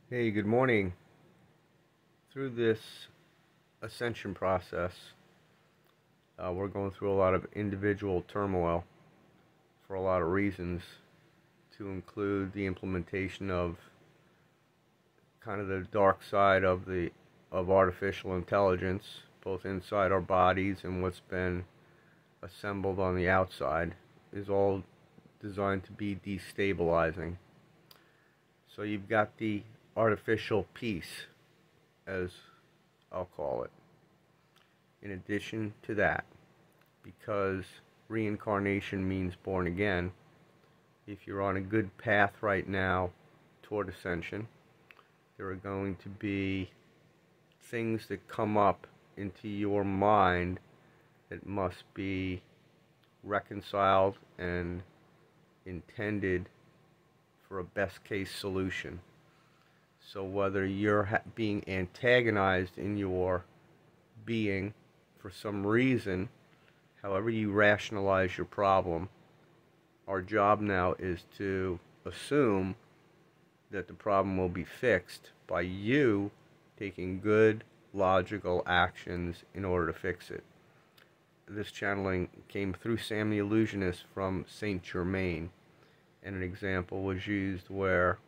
Hey, good morning. Through this ascension process, we're going through a lot of individual turmoil for a lot of reasons, to include the implementation of kind of the dark side of artificial intelligence, both inside our bodies and what's been assembled on the outside, is all designed to be destabilizing. So you've got the artificial piece, as I'll call it. In addition to that, because reincarnation means born again, if you're on a good path right now toward ascension, there are going to be things that come up into your mind that must be reconciled and intended for a best case solution. So whether you're being antagonized in your being for some reason, however you rationalize your problem, our job now is to assume that the problem will be fixed by you taking good, logical actions in order to fix it. This channeling came through Sam the Illusionist from Saint Germain, and an example was used where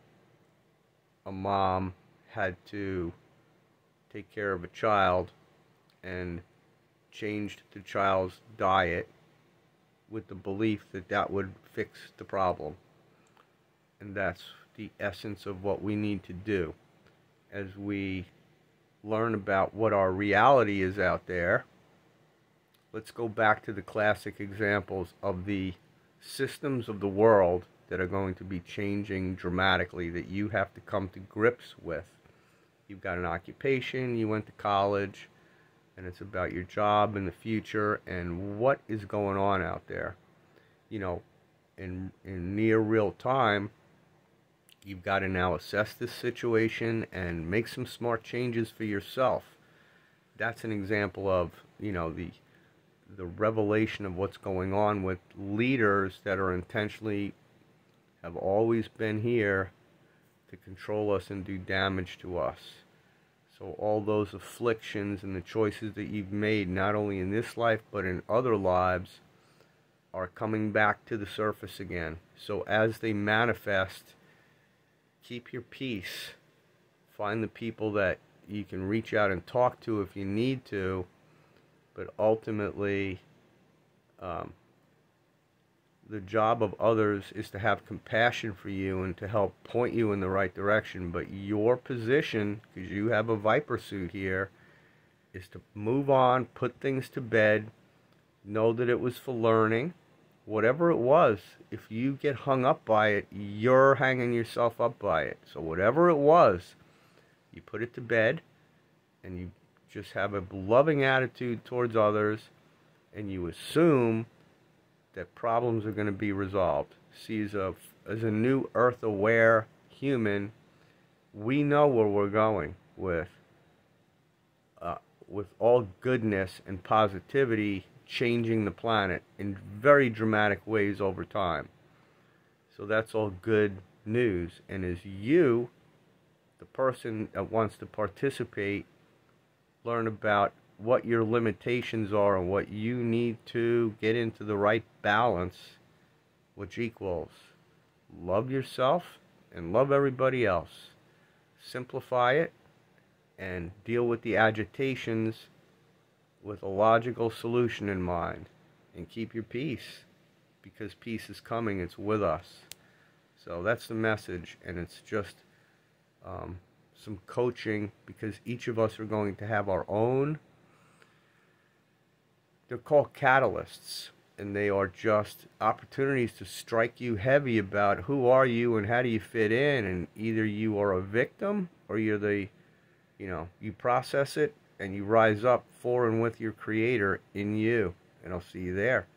a mom had to take care of a child and changed the child's diet with the belief that that would fix the problem. And that's the essence of what we need to do as we learn about what our reality is out there. Let's go back to the classic examples of the systems of the world that are going to be changing dramatically, that you have to come to grips with. You've got an occupation, you went to college, and it's about your job in the future and what is going on out there. You know, in near real time, you've got to now assess this situation and make some smart changes for yourself. That's an example of, the revelation of what's going on with leaders that are intentionally, have always been here to control us and do damage to us. So all those afflictions and the choices that you've made, not only in this life but in other lives, are coming back to the surface again. So as they manifest, keep your peace. Find the people that you can reach out and talk to if you need to, but ultimately, the job of others is to have compassion for you and to help point you in the right direction. But your position, because you have a viper suit here, is to move on, put things to bed, know that it was for learning. Whatever it was, if you get hung up by it, you're hanging yourself up by it. So whatever it was, you put it to bed, and you just have a loving attitude towards others, and you assume that problems are going to be resolved. See, as a new earth-aware human, we know where we're going with all goodness and positivity, changing the planet in very dramatic ways over time. So that's all good news. And as you, the person that wants to participate, learn about what your limitations are and what you need to get into the right balance, which equals love yourself and love everybody else. Simplify it and deal with the agitations with a logical solution in mind, and keep your peace, because peace is coming. It's with us. So that's the message, and it's just some coaching, because each of us are going to have our own. They're called catalysts, and they are just opportunities to strike you heavy about who are you and how do you fit in. And either you are a victim, or you're you process it and you rise up for and with your creator in you. And I'll see you there.